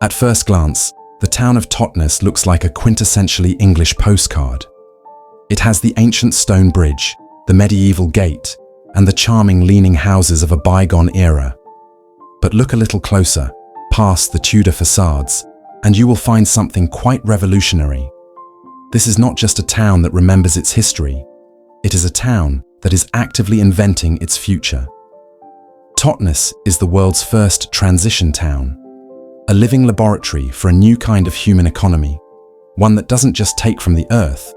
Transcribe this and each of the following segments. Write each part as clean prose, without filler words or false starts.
At first glance, the town of Totnes looks like a quintessentially English postcard. It has the ancient stone bridge, the medieval gate, and the charming leaning houses of a bygone era. But look a little closer, past the Tudor facades, and you will find something quite revolutionary. This is not just a town that remembers its history, it is a town that is actively inventing its future. Totnes is the world's first transition town, a living laboratory for a new kind of human economy, one that doesn't just take from the earth,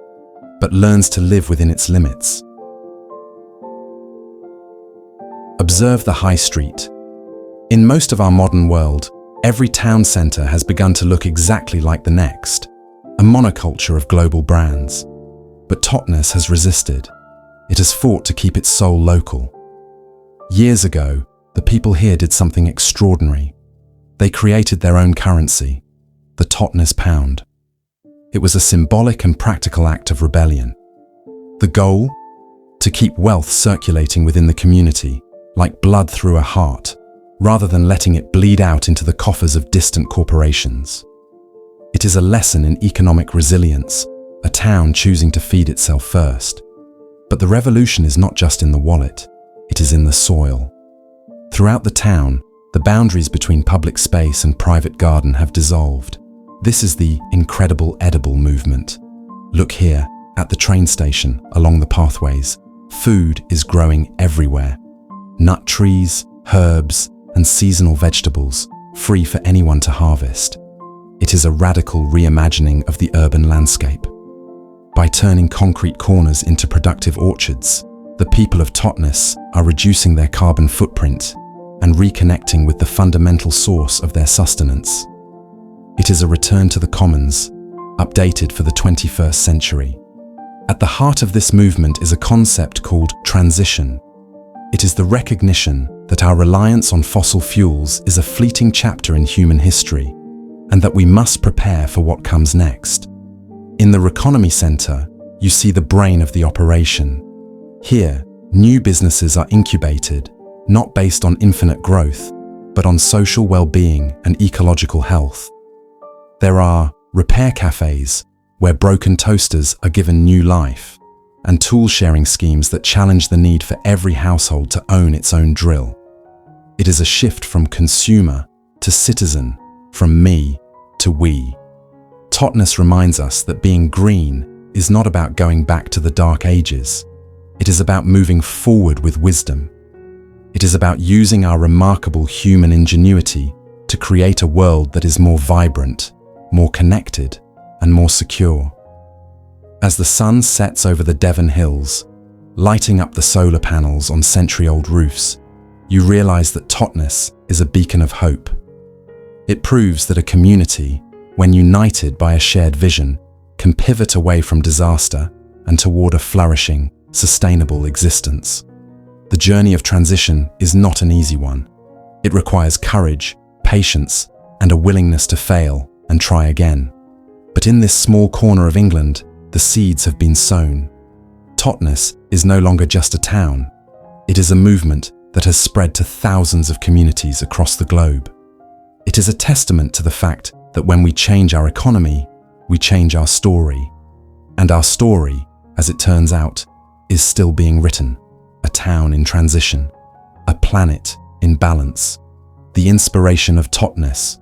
but learns to live within its limits. Observe the high street. In most of our modern world, every town centre has begun to look exactly like the next, a monoculture of global brands. But Totnes has resisted. It has fought to keep its soul local. Years ago, the people here did something extraordinary. They created their own currency, the Totnes pound. It was a symbolic and practical act of rebellion. The goal? To keep wealth circulating within the community, like blood through a heart, rather than letting it bleed out into the coffers of distant corporations. It is a lesson in economic resilience, a town choosing to feed itself first. But the revolution is not just in the wallet, it is in the soil. Throughout the town, the boundaries between public space and private garden have dissolved. This is the incredible edible movement. Look here, at the train station, along the pathways. Food is growing everywhere. Nut trees, herbs, and seasonal vegetables, free for anyone to harvest. It is a radical reimagining of the urban landscape. By turning concrete corners into productive orchards, the people of Totnes are reducing their carbon footprint and reconnecting with the fundamental source of their sustenance. It is a return to the commons, updated for the 21st century. At the heart of this movement is a concept called transition. It is the recognition that our reliance on fossil fuels is a fleeting chapter in human history, and that we must prepare for what comes next. In the Economy Centre, you see the brain of the operation. Here, new businesses are incubated, not based on infinite growth, but on social well-being and ecological health. There are repair cafes, where broken toasters are given new life, and tool-sharing schemes that challenge the need for every household to own its own drill. It is a shift from consumer to citizen, from me to we. Totnes reminds us that being green is not about going back to the dark ages. It is about moving forward with wisdom. It is about using our remarkable human ingenuity to create a world that is more vibrant, more connected, and more secure. As the sun sets over the Devon hills, lighting up the solar panels on century-old roofs, you realize that Totnes is a beacon of hope. It proves that a community, when united by a shared vision, can pivot away from disaster and toward a flourishing, sustainable existence. The journey of transition is not an easy one. It requires courage, patience, and a willingness to fail and try again. But in this small corner of England, the seeds have been sown. Totnes is no longer just a town. It is a movement that has spread to thousands of communities across the globe. It is a testament to the fact that when we change our economy, we change our story. And our story, as it turns out, is still being written. A town in transition, a planet in balance, the inspiration of Totnes,